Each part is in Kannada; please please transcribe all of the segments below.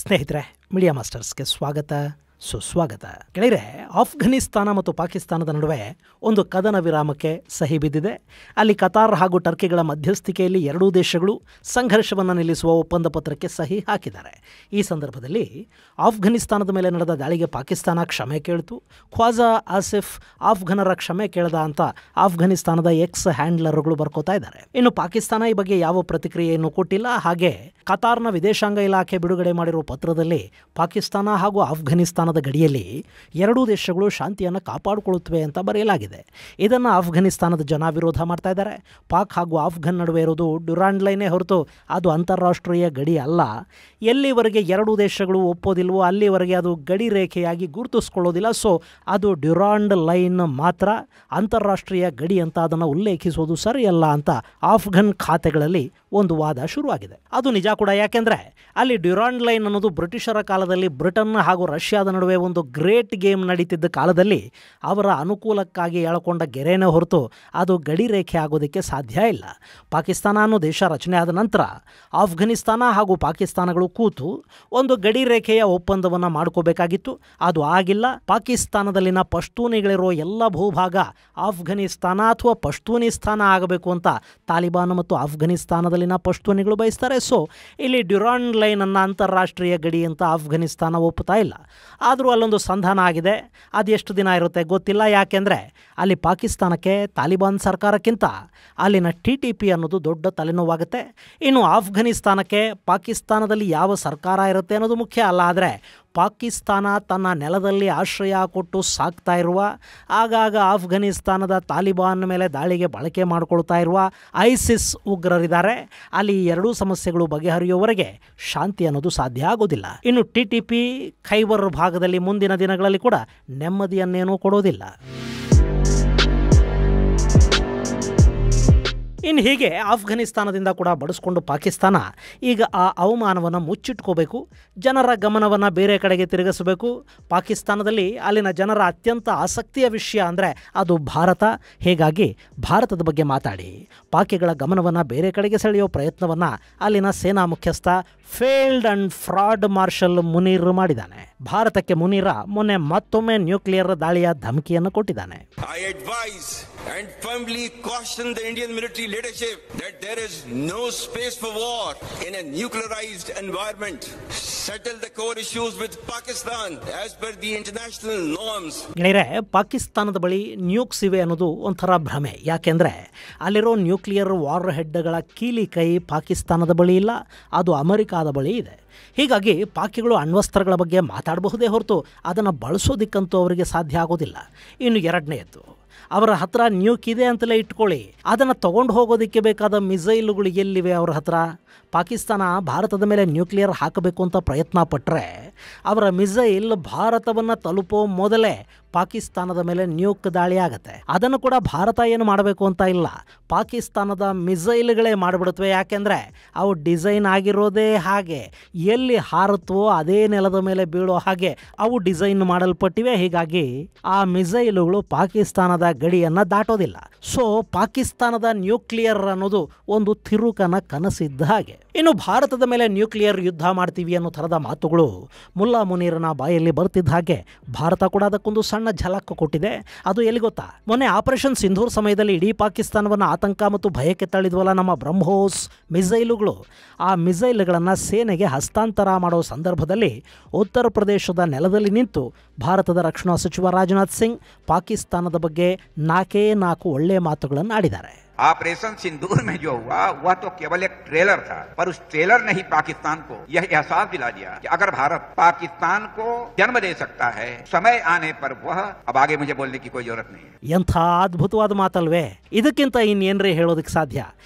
ಸ್ನೇಹಿತರೆ, ಮೀಡಿಯಾ ಮಾಸ್ಟರ್ಸ್ಗೆ ಸ್ವಾಗತ ಸುಸ್ವಾಗತ. ಗೆಳೆಯರೆ, ಆಫ್ಘನಿಸ್ತಾನ ಮತ್ತು ಪಾಕಿಸ್ತಾನದ ನಡುವೆ ಒಂದು ಕದನ ವಿರಾಮಕ್ಕೆ ಸಹಿ ಬಿದ್ದಿದೆ. ಅಲ್ಲಿ ಕತಾರ್ ಹಾಗೂ ಟರ್ಕಿಗಳ ಮಧ್ಯಸ್ಥಿಕೆಯಲ್ಲಿ ಎರಡೂ ದೇಶಗಳು ಸಂಘರ್ಷವನ್ನು ನಿಲ್ಲಿಸುವ ಒಪ್ಪಂದ ಪತ್ರಕ್ಕೆ ಸಹಿ ಹಾಕಿದ್ದಾರೆ. ಈ ಸಂದರ್ಭದಲ್ಲಿ ಆಫ್ಘನಿಸ್ತಾನದ ಮೇಲೆ ನಡೆದ ದಾಳಿಗೆ ಪಾಕಿಸ್ತಾನ ಕ್ಷಮೆ ಕೇಳಿತು. ಖ್ವಾಜಾ ಆಸಿಫ್ ಆಫ್ಘನರ ಕ್ಷಮೆ ಕೇಳ್ದ ಅಂತ ಆಫ್ಘನಿಸ್ತಾನದ ಎಕ್ಸ್ ಹ್ಯಾಂಡ್ಲರ್ಗಳು ಬರ್ಕೋತಾ ಇದ್ದಾರೆ. ಇನ್ನು ಪಾಕಿಸ್ತಾನ ಈ ಬಗ್ಗೆ ಯಾವ ಪ್ರತಿಕ್ರಿಯೆಯನ್ನು ಕೊಟ್ಟಿಲ್ಲ. ಹಾಗೆ ಕತಾರ್ನ ವಿದೇಶಾಂಗ ಇಲಾಖೆ ಬಿಡುಗಡೆ ಮಾಡಿರುವ ಪತ್ರದಲ್ಲಿ ಪಾಕಿಸ್ತಾನ ಹಾಗೂ ಆಫ್ಘನಿಸ್ತಾನದ ಗಡಿಯಲ್ಲಿ ಎರಡೂ ದೇಶಗಳು ಶಾಂತಿಯನ್ನು ಕಾಪಾಡಿಕೊಳ್ಳುತ್ತವೆ ಅಂತ ಬರೆಯಲಾಗಿದೆ. ಇದನ್ನು ಆಫ್ಘನಿಸ್ತಾನದ ಜನ ವಿರೋಧ ಮಾಡ್ತಾ ಇದ್ದಾರೆ. ಪಾಕ್ ಹಾಗೂ ಆಫ್ಘನ್ ನಡುವೆ ಇರೋದು ಡ್ಯುರಾಂಡ್ ಲೈನೇ ಹೊರತು ಅದು ಅಂತಾರಾಷ್ಟ್ರೀಯ ಗಡಿ ಅಲ್ಲ. ಎಲ್ಲಿವರೆಗೆ ಎರಡೂ ದೇಶಗಳು ಒಪ್ಪೋದಿಲ್ವೋ ಅಲ್ಲಿವರೆಗೆ ಅದು ಗಡಿ ರೇಖೆಯಾಗಿ ಗುರುತಿಸ್ಕೊಳ್ಳೋದಿಲ್ಲ. ಸೊ ಅದು ಡ್ಯುರಾಂಡ್ ಲೈನ್ ಮಾತ್ರ, ಅಂತಾರಾಷ್ಟ್ರೀಯ ಗಡಿ ಅಂತ ಅದನ್ನು ಉಲ್ಲೇಖಿಸೋದು ಸರಿಯಲ್ಲ ಅಂತ ಆಫ್ಘನ್ ಖಾತೆಗಳಲ್ಲಿ ಒಂದು ವಾದ ಶುರುವಾಗಿದೆ. ಅದು ನಿಜ ಕೂಡ. ಯಾಕೆಂದರೆ ಅಲ್ಲಿ ಡ್ಯುರಾಂಡ್ ಲೈನ್ ಅನ್ನೋದು ಬ್ರಿಟಿಷರ ಕಾಲದಲ್ಲಿ ಬ್ರಿಟನ್ ಹಾಗೂ ರಷ್ಯಾದ ನಡುವೆ ಒಂದು ಗ್ರೇಟ್ ಗೇಮ್ ನಡೀತಿದ್ದ ಕಾಲದಲ್ಲಿ ಅವರ ಅನುಕೂಲಕ್ಕಾಗಿ ಎಳ್ಕೊಂಡ ಗೆರೆನೇ ಹೊರತು ಅದು ಗಡಿ ರೇಖೆ ಆಗೋದಕ್ಕೆ ಸಾಧ್ಯ ಇಲ್ಲ. ಪಾಕಿಸ್ತಾನ ಅನ್ನೋ ದೇಶ ರಚನೆ ಆದ ನಂತರ ಆಫ್ಘನಿಸ್ತಾನ ಹಾಗೂ ಪಾಕಿಸ್ತಾನಗಳು ಕೂತು ಒಂದು ಗಡಿ ರೇಖೆಯ ಒಪ್ಪಂದವನ್ನು ಮಾಡ್ಕೋಬೇಕಾಗಿತ್ತು. ಅದು ಆಗಿಲ್ಲ. ಪಾಕಿಸ್ತಾನದಲ್ಲಿನ ಪಶ್ತೂನಿಗಳಿರೋ ಎಲ್ಲ ಭೂಭಾಗ ಆಫ್ಘನಿಸ್ತಾನ ಅಥವಾ ಪಶ್ತೂನಿಸ್ತಾನ ಆಗಬೇಕು ಅಂತ ತಾಲಿಬಾನ್ ಮತ್ತು ಆಫ್ಘನಿಸ್ತಾನದಲ್ಲಿನ ಪಶ್ತೂನಿಗಳು ಬಯಸ್ತಾರೆ. ಸೊ ಇಲ್ಲಿ ಡ್ಯುರಾಂಡ್ ಲೈನ್ ಅನ್ನು ಅಂತಾರಾಷ್ಟ್ರೀಯ ಗಡಿ ಅಂತ ಆಫ್ಘನಿಸ್ತಾನ ಒಪ್ಪುತ್ತಾ ಇಲ್ಲ. ಆದರೂ ಅಲ್ಲೊಂದು ಸಂಧಾನ ಆಗಿದೆ. ಅದು ಎಷ್ಟು ದಿನ ಇರುತ್ತೆ ಗೊತ್ತಿಲ್ಲ. ಯಾಕೆಂದರೆ ಅಲ್ಲಿ ಪಾಕಿಸ್ತಾನಕ್ಕೆ ತಾಲಿಬಾನ್ ಸರ್ಕಾರಕ್ಕಿಂತ ಅಲ್ಲಿನ TTP ಅನ್ನೋದು ದೊಡ್ಡ ತಲೆನೋವಾಗುತ್ತೆ. ಇನ್ನು ಆಫ್ಘನಿಸ್ತಾನಕ್ಕೆ ಪಾಕಿಸ್ತಾನದಲ್ಲಿ ಯಾವ ಸರ್ಕಾರ ಇರುತ್ತೆ ಅನ್ನೋದು ಮುಖ್ಯ ಅಲ್ಲ. ಆದರೆ ಪಾಕಿಸ್ತಾನ ತನ್ನ ನೆಲದಲ್ಲಿ ಆಶ್ರಯ ಕೊಟ್ಟು ಸಾಕ್ತಾ ಇರುವ, ಆಗಾಗ ಆಫ್ಘನಿಸ್ತಾನದ ತಾಲಿಬಾನ್ ಮೇಲೆ ದಾಳಿಗೆ ಬಳಕೆ ಮಾಡಿಕೊಳ್ತಾ ಇರುವ ಐಸಿಸ್ ಉಗ್ರರಿದ್ದಾರೆ. ಅಲ್ಲಿ ಎರಡೂ ಸಮಸ್ಯೆಗಳು ಬಗೆಹರಿಯುವವರೆಗೆ ಶಾಂತಿ ಅನ್ನೋದು ಸಾಧ್ಯ ಆಗೋದಿಲ್ಲ. ಇನ್ನು TTP ಖೈಬರ್ ಭಾಗದಲ್ಲಿ ಮುಂದಿನ ದಿನಗಳಲ್ಲಿ ಕೂಡ ನೆಮ್ಮದಿಯನ್ನೇನೂ ಕೊಡೋದಿಲ್ಲ. ಇನ್ನು ಹೀಗೆ ಆಫ್ಘನಿಸ್ತಾನದಿಂದ ಕೂಡ ಬಡಿಸ್ಕೊಂಡು ಪಾಕಿಸ್ತಾನ ಈಗ ಆ ಅವಮಾನವನ್ನು ಮುಚ್ಚಿಟ್ಕೋಬೇಕು, ಜನರ ಗಮನವನ್ನು ಬೇರೆ ಕಡೆಗೆ ತಿರುಗಿಸಬೇಕು. ಪಾಕಿಸ್ತಾನದಲ್ಲಿ ಅಲ್ಲಿನ ಜನರ ಅತ್ಯಂತ ಆಸಕ್ತಿಯ ವಿಷಯ ಅಂದರೆ ಅದು ಭಾರತ. ಹೀಗಾಗಿ ಭಾರತದ ಬಗ್ಗೆ ಮಾತಾಡಿ ಪಾಕಿಗಳ ಗಮನವನ್ನು ಬೇರೆ ಕಡೆಗೆ ಸೆಳೆಯೋ ಪ್ರಯತ್ನವನ್ನು ಅಲ್ಲಿನ ಸೇನಾ ಮುಖ್ಯಸ್ಥ failed and fraud marshal Munir ಮಾಡಿದ್ದಾನೆ. ಭಾರತಕ್ಕೆ ಮುನೀರ ಮೊನ್ನೆ ಮತ್ತೊಮ್ಮೆ ನ್ಯೂಕ್ಲಿಯರ್ ದಾಳಿಯ ಧಮಕಿಯನ್ನು ಕೊಟ್ಟಿದ್ದಾನೆ. And firmly caution the Indian military leadership that there is no space for war in a nuclearized environment. Settle the core issues with Pakistan as per the international norms. ಗೆಳೆಯರೆ, ಪಾಕಿಸ್ತಾನದ ಬಳಿ ನ್ಯೂಕ್ಸ್ ಇವೆ ಅನ್ನೋದು ಒಂಥರ ಭ್ರಮೆ. ಯಾಕೆಂದರೆ ಅಲ್ಲಿರೋ ನ್ಯೂಕ್ಲಿಯರ್ ವಾರ್ ಹೆಡ್ಗಳ ಕೀಲಿ ಕೈ ಪಾಕಿಸ್ತಾನದ ಬಳಿ ಇಲ್ಲ, ಅದು ಅಮೆರಿಕಾದ ಬಳಿ ಇದೆ. ಹೀಗಾಗಿ ಪಾಕಿಗಳು ಅಣ್ವಸ್ತ್ರಗಳ ಬಗ್ಗೆ ಮಾತಾಡಬಹುದೇ ಹೊರತು ಅದನ್ನು ಬಳಸೋದಿಕ್ಕಂತೂ ಅವರಿಗೆ ಸಾಧ್ಯ ಆಗೋದಿಲ್ಲ. ಇನ್ನು ಎರಡನೆಯದ್ದು, ಅವರ ಹತ್ರ ನ್ಯೂಕ್ ಇದೆ ಅಂತಲೇ ಇಟ್ಕೊಳ್ಳಿ, ಅದನ್ನು ತೊಗೊಂಡು ಹೋಗೋದಕ್ಕೆ ಬೇಕಾದ ಮಿಸೈಲುಗಳು ಎಲ್ಲಿವೆ ಅವರ ಹತ್ರ? ಪಾಕಿಸ್ತಾನ ಭಾರತದ ಮೇಲೆ ನ್ಯೂಕ್ಲಿಯರ್ ಹಾಕಬೇಕು ಅಂತ ಪ್ರಯತ್ನ ಪಟ್ಟರೆ ಅವರ ಮಿಸೈಲ್ ಭಾರತವನ್ನು ತಲುಪೋ ಮೊದಲೇ ಪಾಕಿಸ್ತಾನದ ಮೇಲೆ ನ್ಯೂಕ್ ದಾಳಿ ಆಗುತ್ತೆ. ಅದನ್ನು ಕೂಡ ಭಾರತ ಏನು ಮಾಡಬೇಕು ಅಂತ ಇಲ್ಲ, ಪಾಕಿಸ್ತಾನದ ಮಿಸೈಲ್ಗಳೇ ಮಾಡಿಬಿಡುತ್ತವೆ. ಯಾಕೆಂದರೆ ಅವು ಡಿಸೈನ್ ಆಗಿರೋದೇ ಹಾಗೆ, ಎಲ್ಲಿ ಹಾರುತ್ತವೋ ಅದೇ ನೆಲದ ಮೇಲೆ ಬೀಳೋ ಹಾಗೆ ಅವು ಡಿಸೈನ್ ಮಾಡಲ್ಪಟ್ಟಿವೆ. ಹೀಗಾಗಿ ಆ ಮಿಸೈಲುಗಳು ಪಾಕಿಸ್ತಾನದ ಗಡಿಯನ್ನು ದಾಟೋದಿಲ್ಲ. ಸೊ ಪಾಕಿಸ್ತಾನದ ನ್ಯೂಕ್ಲಿಯರ್ ಅನ್ನೋದು ಒಂದು ತಿರುಕನ ಕನಸಿದ್ದ ಹಾಗೆ. ಇನ್ನು ಭಾರತದ ಮೇಲೆ ನ್ಯೂಕ್ಲಿಯರ್ ಯುದ್ಧ ಮಾಡ್ತೀವಿ ಅನ್ನೋ ಥರದ ಮಾತುಗಳು ಮುಲ್ಲಾ ಮುನೀರನ ಬಾಯಲ್ಲಿ ಬರ್ತಿದ್ದ ಹಾಗೆ ಭಾರತ ಕೂಡ ಅದಕ್ಕೊಂದು ಸಣ್ಣ ಝಲಕ್ ಕೊಟ್ಟಿದೆ. ಅದು ಎಲ್ಲಿ ಗೊತ್ತಾ? ಮೊನ್ನೆ ಆಪರೇಷನ್ ಸಿಂಧೂರ್ ಸಮಯದಲ್ಲಿ ಇಡೀ ಪಾಕಿಸ್ತಾನವನ್ನು ಆತಂಕ ಮತ್ತು ಭಯಕ್ಕೆ ತಳ್ಳಿದ್ವಲ್ಲ ನಮ್ಮ ಬ್ರಹ್ಮೋಸ್ ಮಿಸೈಲುಗಳು. ಆ ಮಿಸೈಲ್ಗಳನ್ನು ಸೇನೆಗೆ ಹಸ್ತಾಂತರ ಮಾಡೋ ಸಂದರ್ಭದಲ್ಲಿ ಉತ್ತರ ಪ್ರದೇಶದ ನೆಲದಲ್ಲಿ ನಿಂತು ಭಾರತದ ರಕ್ಷಣಾ ಸಚಿವ ರಾಜನಾಥ್ ಸಿಂಗ್ ಪಾಕಿಸ್ತಾನದ ಬಗ್ಗೆ ನಾಲ್ಕೇ ನಾಲ್ಕು ಒಳ್ಳೆಯ ಮಾತುಗಳನ್ನು ಆಡಿದ್ದಾರೆ. ऑपरेशन सिंदूर में जो हुआ वह तो केवल एक ट्रेलर था, पर उस ट्रेलर ने ही पाकिस्तान को यह एहसास दिला दिया कि अगर भारत पाकिस्तान को जन्म दे सकता है, समय आने पर वह अब आगे मुझे बोलने की कोई जरूरत नहीं है. ಎಂಥ ಅದ್ಭುತವಾದ ಮಾತಲ್ವೇ? ಇದಕ್ಕಿಂತ ಇನ್ನೇನ್ರೇ ಹೇಳೋದಕ್ಕೆ ಸಾಧ್ಯ?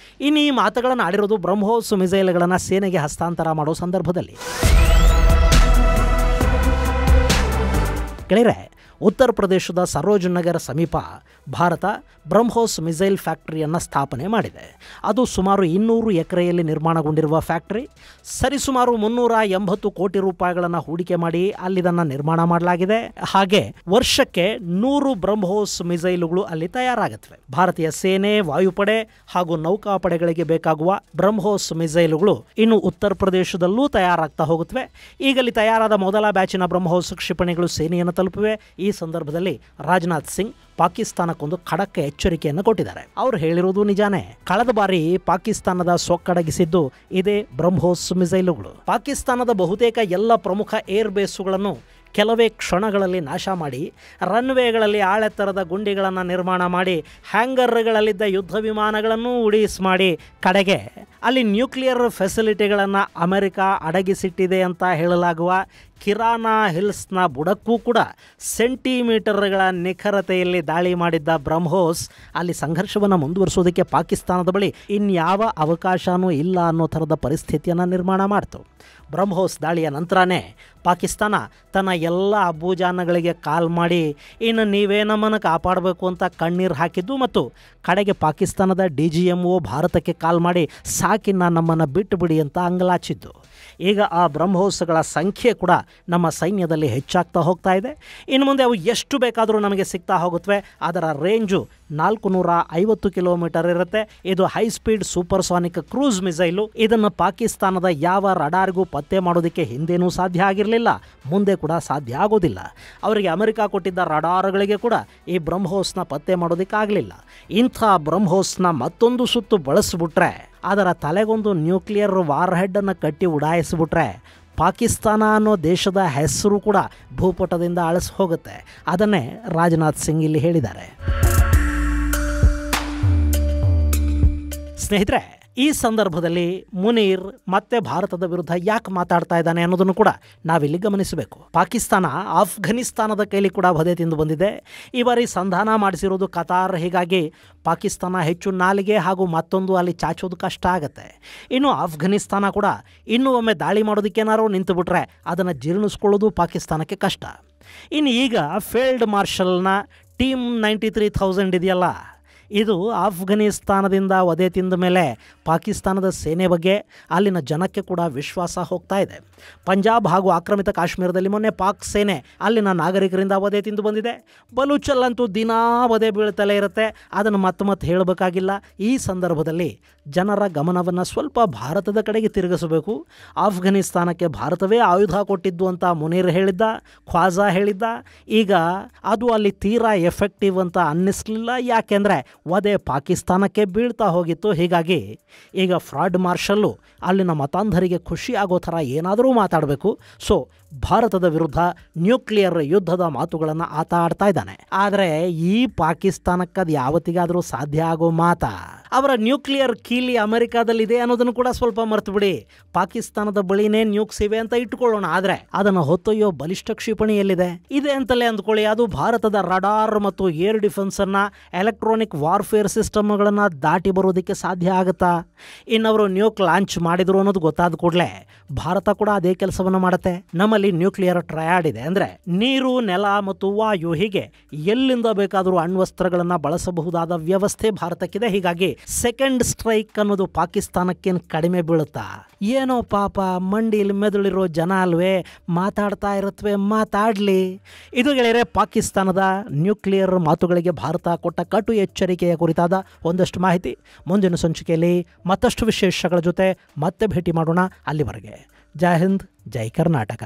ಇನ್ನು ಈ ಮಾತುಗಳನ್ನು ಆಡಿರೋದು ಬ್ರಹ್ಮೋಸ್ ಮಿಸೈಲ್ಗಳನ್ನು ಸೇನೆಗೆ ಹಸ್ತಾಂತರ ಮಾಡೋ ಸಂದರ್ಭದಲ್ಲಿ. ಗೆಳೆಯರೆ, ಉತ್ತರ ಪ್ರದೇಶದ ಸರೋಜ್ ನಗರ ಸಮೀಪ ಭಾರತ ಬ್ರಹ್ಮೋಸ್ ಮಿಸೈಲ್ ಫ್ಯಾಕ್ಟರಿಯನ್ನು ಸ್ಥಾಪನೆ ಮಾಡಿದೆ. ಅದು ಸುಮಾರು 200 ಎಕರೆಯಲ್ಲಿ ನಿರ್ಮಾಣಗೊಂಡಿರುವ ಫ್ಯಾಕ್ಟರಿ. ಸರಿಸುಮಾರು 380 ಕೋಟಿ ರೂಪಾಯಿಗಳನ್ನು ಹೂಡಿಕೆ ಮಾಡಿ ಅಲ್ಲಿದನ್ನು ನಿರ್ಮಾಣ ಮಾಡಲಾಗಿದೆ. ಹಾಗೆ ವರ್ಷಕ್ಕೆ 100 ಬ್ರಹ್ಮೋಸ್ ಮಿಸೈಲುಗಳು ಅಲ್ಲಿ ತಯಾರಾಗುತ್ತವೆ. ಭಾರತೀಯ ಸೇನೆ, ವಾಯುಪಡೆ ಹಾಗೂ ನೌಕಾಪಡೆಗಳಿಗೆ ಬೇಕಾಗುವ ಬ್ರಹ್ಮೋಸ್ ಮಿಸೈಲುಗಳು ಇನ್ನು ಉತ್ತರ ಪ್ರದೇಶದಲ್ಲೂ ತಯಾರಾಗ್ತಾ ಹೋಗುತ್ತವೆ. ಈಗಲ್ಲಿ ತಯಾರಾದ ಮೊದಲ ಬ್ಯಾಚಿನ ಬ್ರಹ್ಮೋಸ್ ಕ್ಷಿಪಣಿಗಳು ಸೇನೆಯನ್ನು ತಲುಪಿವೆ. ಈ ಸಂದರ್ಭದಲ್ಲಿ ರಾಜನಾಥ್ ಸಿಂಗ್ ಪಾಕಿಸ್ತಾನಕ್ಕೊಂದು ಖಡಕ್ ಎಚ್ಚರಿಕೆಯನ್ನು ಕೊಟ್ಟಿದ್ದಾರೆ. ಅವರು ಹೇಳಿರುವುದು ನಿಜಾನೇ. ಕಳೆದ ಬಾರಿ ಪಾಕಿಸ್ತಾನದ ಸೊಕ್ಕಡಗಿಸಿದ್ದು ಇದೇ ಬ್ರಹ್ಮೋಸ್ ಮಿಸೈಲುಗಳು. ಪಾಕಿಸ್ತಾನದ ಬಹುತೇಕ ಎಲ್ಲ ಪ್ರಮುಖ ಏರ್ ಬೇಸುಗಳನ್ನು ಕೆಲವೇ ಕ್ಷಣಗಳಲ್ಲಿ ನಾಶ ಮಾಡಿ, ರನ್ವೇಗಳಲ್ಲಿ ಆಳೆತ್ತರದ ಗುಂಡಿಗಳನ್ನು ನಿರ್ಮಾಣ ಮಾಡಿ, ಹ್ಯಾಂಗರ್ಗಳಲ್ಲಿದ್ದ ಯುದ್ಧ ವಿಮಾನಗಳನ್ನು ಉಡೀಸ್ ಮಾಡಿ, ಕಡೆಗೆ ಅಲ್ಲಿ ನ್ಯೂಕ್ಲಿಯರ್ ಫೆಸಿಲಿಟಿಗಳನ್ನು ಅಮೆರಿಕ ಅಡಗಿಸಿಟ್ಟಿದೆ ಅಂತ ಹೇಳಲಾಗುವ ಕಿರಾನಾ ಹಿಲ್ಸ್ನ ಬುಡಕ್ಕೂ ಕೂಡ ಸೆಂಟಿಮೀಟರ್ಗಳ ನಿಖರತೆಯಲ್ಲಿ ದಾಳಿ ಮಾಡಿದ್ದ ಬ್ರಹ್ಮೋಸ್ ಅಲ್ಲಿ ಸಂಘರ್ಷವನ್ನು ಮುಂದುವರಿಸೋದಕ್ಕೆ ಪಾಕಿಸ್ತಾನದ ಬಳಿ ಇನ್ಯಾವ ಅವಕಾಶವೂ ಇಲ್ಲ ಅನ್ನೋ ಥರದ ಪರಿಸ್ಥಿತಿಯನ್ನು ನಿರ್ಮಾಣ ಮಾಡ್ತು. ಬ್ರಹ್ಮೋಸ್ ದಾಳಿಯ ನಂತರನೇ ಪಾಕಿಸ್ತಾನ ತನ್ನ ಎಲ್ಲ ಅಬ್ಬೂಜಾನಗಳಿಗೆ ಕಾಲ್ ಮಾಡಿ ಇನ್ನು ನೀವೇ ನಮ್ಮನ್ನು ಕಾಪಾಡಬೇಕು ಅಂತ ಕಣ್ಣೀರು ಹಾಕಿದ್ದು ಮತ್ತು ಕಡೆಗೆ ಪಾಕಿಸ್ತಾನದ DGMO ಭಾರತಕ್ಕೆ ಕಾಲ್ ಮಾಡಿ ಸಾಕಿನ್ನ ನಮ್ಮನ್ನು ಬಿಟ್ಟು ಬಿಡಿ ಅಂತ ಅಂಗಲಾಚಿದ್ದು. ಈಗ ಆ ಬ್ರಹ್ಮೋಸ್ಗಳ ಸಂಖ್ಯೆ ಕೂಡ ನಮ್ಮ ಸೈನ್ಯದಲ್ಲಿ ಹೆಚ್ಚಾಗ್ತಾ ಹೋಗ್ತಾ ಇದೆ. ಇನ್ನು ಮುಂದೆ ಅವು ಎಷ್ಟು ಬೇಕಾದರೂ ನಮಗೆ ಸಿಗ್ತಾ ಹೋಗುತ್ತವೆ. ಅದರ ರೇಂಜು 450 ಕಿಲೋಮೀಟರ್ ಇರುತ್ತೆ. ಇದು high speed supersonic cruise missile. ಇದನ್ನು ಪಾಕಿಸ್ತಾನದ ಯಾವ ರಡಾರ್ಗೂ ಪತ್ತೆ ಮಾಡೋದಕ್ಕೆ ಹಿಂದೇನೂ ಸಾಧ್ಯ ಆಗಿರಲಿಲ್ಲ, ಮುಂದೆ ಕೂಡ ಸಾಧ್ಯ ಆಗೋದಿಲ್ಲ. ಅವರಿಗೆ ಅಮೆರಿಕ ಕೊಟ್ಟಿದ್ದ ರಡಾರ್ಗಳಿಗೆ ಕೂಡ ಈ ಬ್ರಹ್ಮೋಸ್ನ ಪತ್ತೆ ಮಾಡೋದಕ್ಕಾಗಲಿಲ್ಲ. ಇಂಥ ಬ್ರಹ್ಮೋಸ್ನ ಮತ್ತೊಂದು ಸುತ್ತು ಬಳಸಿಬಿಟ್ರೆ, ಅದರ ತಲೆಗೊಂದು ನ್ಯೂಕ್ಲಿಯರ್ ವಾರ್ ಹೆಡ್ಡನ್ನು ಕಟ್ಟಿ ಉಡಾಯಿಸಿಬಿಟ್ರೆ ಪಾಕಿಸ್ತಾನ ಅನ್ನೋ ದೇಶದ ಹೆಸರು ಕೂಡ ಭೂಪಟದಿಂದ ಅಳಿಸಿ ಹೋಗುತ್ತೆ. ಅದನ್ನೇ ರಾಜನಾಥ್ ಸಿಂಗ್ ಇಲ್ಲಿ ಹೇಳಿದ್ದಾರೆ. ಸ್ನೇಹಿತರೆ, ಈ ಸಂದರ್ಭದಲ್ಲಿ ಮುನೀರ್ ಮತ್ತೆ ಭಾರತದ ವಿರುದ್ಧ ಯಾಕೆ ಮಾತಾಡ್ತಾ ಇದ್ದಾನೆ ಅನ್ನೋದನ್ನು ಕೂಡ ನಾವಿಲ್ಲಿ ಗಮನಿಸಬೇಕು. ಪಾಕಿಸ್ತಾನ ಆಫ್ಘನಿಸ್ತಾನದ ಕೈಲಿ ಕೂಡ ವಧೆ ತಿಂದು ಬಂದಿದೆ. ಈ ಬಾರಿ ಸಂಧಾನ ಮಾಡಿಸಿರೋದು ಕತಾರ್. ಹೀಗಾಗಿ ಪಾಕಿಸ್ತಾನ ಹೆಚ್ಚು ನಾಲಿಗೆ ಹಾಗೂ ಮತ್ತೊಂದು ಅಲ್ಲಿ ಚಾಚೋದು ಕಷ್ಟ ಆಗುತ್ತೆ. ಇನ್ನು ಆಫ್ಘನಿಸ್ತಾನ ಕೂಡ ಇನ್ನೂ ಒಮ್ಮೆ ದಾಳಿ ಮಾಡೋದಕ್ಕೇನಾರು ನಿಂತು ಬಿಟ್ರೆ ಅದನ್ನು ಜೀರ್ಣಿಸ್ಕೊಳ್ಳೋದು ಪಾಕಿಸ್ತಾನಕ್ಕೆ ಕಷ್ಟ. ಇನ್ನು ಈಗ ಫೀಲ್ಡ್ ಮಾರ್ಷಲ್ನ ಟೀಮ್ 93,000 ಇದೆಯಲ್ಲ, ಇದು ಆಫ್ಘನಿಸ್ತಾನದಿಂದ ವಧೆ ತಿಂದ ಮೇಲೆ ಪಾಕಿಸ್ತಾನದ ಸೇನೆ ಬಗ್ಗೆ ಅಲ್ಲಿನ ಜನಕ್ಕೆ ಕೂಡ ವಿಶ್ವಾಸ ಹೋಗ್ತಾ ಇದೆ. ಪಂಜಾಬ್ ಹಾಗೂ ಆಕ್ರಮಿತ ಕಾಶ್ಮೀರದಲ್ಲಿ ಮೊನ್ನೆ ಪಾಕ್ ಸೇನೆ ಅಲ್ಲಿನ ನಾಗರಿಕರಿಂದ ವಧೆ ತಿಂದು ಬಂದಿದೆ. ಬಲೂಚಲ್ಲಂತೂ ದಿನಾ ವಧೆ ಬೀಳ್ತಲೇ ಇರುತ್ತೆ. ಅದನ್ನು ಮತ್ತೆ ಹೇಳಬೇಕಾಗಿಲ್ಲ. ಈ ಸಂದರ್ಭದಲ್ಲಿ ಜನರ ಗಮನವನ್ನು ಸ್ವಲ್ಪ ಭಾರತದ ಕಡೆಗೆ ತಿರುಗಿಸಬೇಕು. ಆಫ್ಘನಿಸ್ತಾನಕ್ಕೆ ಭಾರತವೇ ಆಯುಧ ಕೊಟ್ಟಿದ್ದು ಅಂತ ಮುನೀರ್ ಹೇಳಿದ್ದ, ಖ್ವಾಜಾ ಹೇಳಿದ್ದ. ಈಗ ಅದು ಅಲ್ಲಿ ತೀರಾ ಎಫೆಕ್ಟಿವ್ ಅಂತ ಅನ್ನಿಸ್ಲಿಲ್ಲ. ಯಾಕೆಂದರೆ ವಧೆ ಪಾಕಿಸ್ತಾನಕ್ಕೆ ಬೀಳ್ತಾ ಹೋಗಿತ್ತು. ಹೀಗಾಗಿ ಈಗ ಫ್ರಾಡ್ ಮಾರ್ಷಲ್ಲು ಅಲ್ಲಿನ ಮತಾಂಧರಿಗೆ ಖುಷಿ ಆಗೋ ಥರ ಏನಾದರೂ ಮಾತಾಡಬೇಕು. ಸೊ ಭಾರತದ ವಿರುದ್ಧ ನ್ಯೂಕ್ಲಿಯರ್ ಯುದ್ಧದ ಮಾತುಗಳನ್ನು ಆತ ಆಡ್ತಾ ಇದ್ದಾನೆ. ಆದರೆ ಈ ಪಾಕಿಸ್ತಾನಕ್ಕೆ ಅದು ಯಾವತ್ತಿಗಾದರೂ ಸಾಧ್ಯ ಆಗೋ ಮಾತಾ? ಅವರ ನ್ಯೂಕ್ಲಿಯರ್ ಕೀಲಿ ಅಮೆರಿಕಾದಲ್ಲಿದೆ ಅನ್ನೋದನ್ನು ಕೂಡ ಸ್ವಲ್ಪ ಮರೆತು ಬಿಡಿ. ಪಾಕಿಸ್ತಾನದ ಬಳಿನೇ ನ್ಯೂಕ್ಸ್ ಇವೆ ಅಂತ ಇಟ್ಕೊಳ್ಳೋಣ. ಆದರೆ ಅದನ್ನು ಹೊತ್ತೊಯ್ಯೋ ಬಲಿಷ್ಠ ಕ್ಷಿಪಣಿ ಎಲ್ಲಿದೆ? ಇದೆ ಅಂತಲೇ ಅಂದ್ಕೊಳ್ಳಿ. ಅದು ಭಾರತದ ರಡಾರ್ ಮತ್ತು ಏರ್ ಡಿಫೆನ್ಸನ್ನು, ಎಲೆಕ್ಟ್ರಾನಿಕ್ ವಾರ್ಫೇರ್ ಸಿಸ್ಟಮ್ಗಳನ್ನು ದಾಟಿ ಬರೋದಕ್ಕೆ ಸಾಧ್ಯ ಆಗುತ್ತಾ? ಇನ್ನವರು ನ್ಯೂಕ್ ಲಾಂಚ್ ಮಾಡಿದ್ರು ಅನ್ನೋದು ಗೊತ್ತಾದ ಕೂಡಲೇ ಭಾರತ ಕೂಡ ಅದೇ ಕೆಲಸವನ್ನು ಮಾಡುತ್ತೆ. ನಮ್ಮಲ್ಲಿ ನ್ಯೂಕ್ಲಿಯರ್ ಟ್ರಯಾಡ್ ಇದೆ. ಅಂದರೆ ನೀರು, ನೆಲ ಮತ್ತು ವಾಯು, ಹೀಗೆ ಎಲ್ಲಿಂದ ಬೇಕಾದರೂ ಅಣ್ವಸ್ತ್ರಗಳನ್ನು ಬಳಸಬಹುದಾದ ವ್ಯವಸ್ಥೆ ಭಾರತಕ್ಕಿದೆ. ಹೀಗಾಗಿ ಸೆಕೆಂಡ್ ಸ್ಟ್ರೈಕ್ ಅನ್ನೋದು ಪಾಕಿಸ್ತಾನಕ್ಕೇನು ಕಡಿಮೆ ಬೀಳುತ್ತಾ? ಏನೋ ಪಾಪ ಮಂಡಿಲಿ ಮೆದುಳಿರೋ ಜನ ಅಲ್ವೇ, ಮಾತಾಡ್ತಾ ಇರುತ್ತವೆ, ಮಾತಾಡಲಿ. ಇದು ಗೆಳೆಯರೆ ಪಾಕಿಸ್ತಾನದ ನ್ಯೂಕ್ಲಿಯರ್ ಮಾತುಗಳಿಗೆ ಭಾರತ ಕೊಟ್ಟ ಕಟು ಎಚ್ಚರಿಕೆಯ ಕುರಿತಾದ ಒಂದಷ್ಟು ಮಾಹಿತಿ. ಮುಂದಿನ ಸಂಚಿಕೆಯಲ್ಲಿ ಮತ್ತಷ್ಟು ವಿಶೇಷಗಳ ಜೊತೆ ಮತ್ತೆ ಭೇಟಿ ಮಾಡೋಣ. ಅಲ್ಲಿವರೆಗೆ ಜೈ ಹಿಂದ್, ಜೈ ಕರ್ನಾಟಕ.